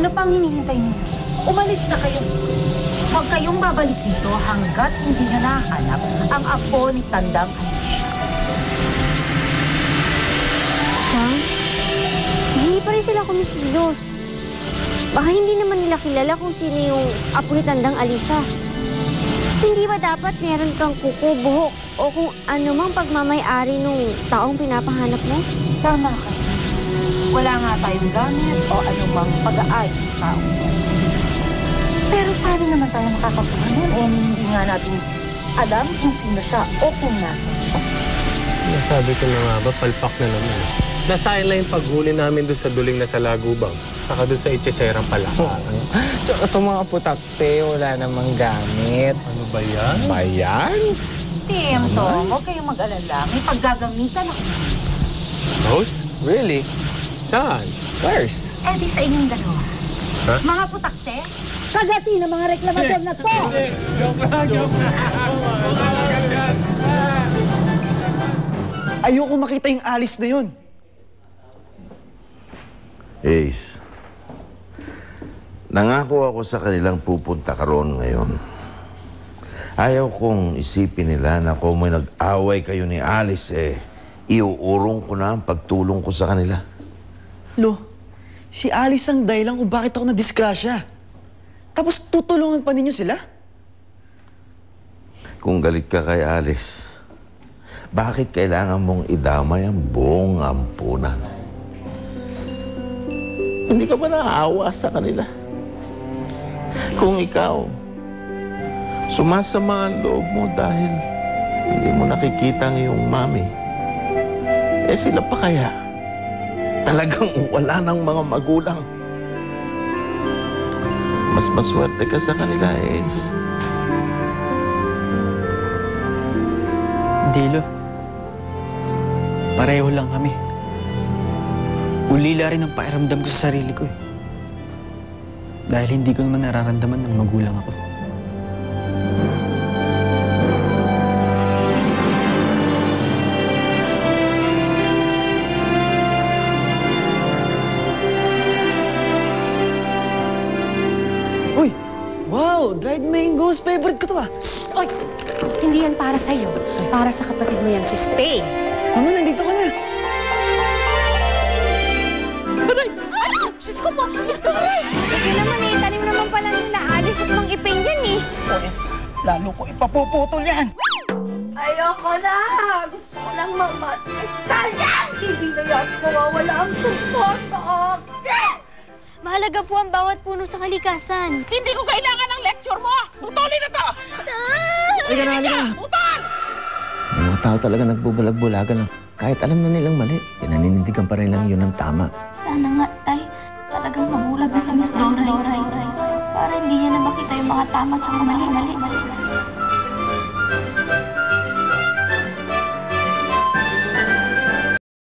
Ano pang hinihintay niyo? Umalis na kayo. Huwag kayong babalik dito hanggat hindi na nahanap ang apo ni Tandang Alicia. Ha? Hindi pa rin sila kumikilos. Baka hindi naman nila kilala kung sino yung apo ni Tandang Alicia. Hindi ba dapat meron kang kuko, buhok, o kung ano mang pagmamay-ari nung taong pinapahanap mo? Tama kasi. Wala nga tayong gamit o anumang pag-aayos ng tao. Pero paano naman tayo makakakuha nun? Hindi nga natin alam kung sino siya o kung nasan siya. Nasabi ko na nga ba, palpak na naman. Nasayang lang yung paghuli namin doon sa duling na sa Lagubang. Saka doon sa Itcheserang Palaka. Tsaka itong mga putakte, wala namang gamit. Ano ba yan? Ba yan? PM to, huwag kayong mag-alala. May paggagamitan ako. Rose? Really? Saan? Where's? Eh di sa inyong dalawa. Ha? Mga putakte? Kagati ng mga reklamador na to! Ayoko makita yung Alice na yun. Ace, nangako ako sa kanilang pupunta ka roon ngayon. Ayaw kong isipin nila na kung may nag-away kayo ni Alice, iuurong ko na ang pagtulong ko sa kanila. Lo, si Alice ang dahilan kung bakit ako nadisgrasya. Tapos tutulungan pa ninyo sila? Kung galit ka kay Alice, bakit kailangan mong idamay ang buong ampunan? Hindi ka ba naaawa sa kanila? Kung ikaw, sumasama ang loob mo dahil hindi mo nakikita ang iyong mami, sila pa kaya talagang wala ng mga magulang. Mas maswerte ka sa kanila, Ace. Hindi, Lo. Pareho lang kami. Ulila rin ang pakiramdam ko sa sarili ko. Dahil hindi ko naman nararamdaman ng magulang ako. Uy! Wow! Dried mangoes! Favorite ko to ah! Oy! Hindi yan para sa'yo. Para sa kapatid mo yan, si Spade. Mama, nandito ka na! Aray! Diyos ko po! Mr. Aray! Kasi naman tanim naman pala nila Alice at Mang Ipeng yan Pues, lalo ko ipapuputol yan! Ayoko na! Gusto ko lang mamatay yan! Hindi na yan mawawala ang sumo sa akin! Mahalaga po ang bawat puno sa kalikasan. Hindi ko kailangan ng lecture mo! Putulin na to! Halika na, halika na! Putol! Ang mga tao talaga nagbubalag-bulagan lang. Kahit alam na nilang mali, pinaninindigan pa rin lang yun ang tama. Sana nga, Tay. Talagang mabulag na sa Miss Dora. Para hindi niya na makita yung mga tama at mali.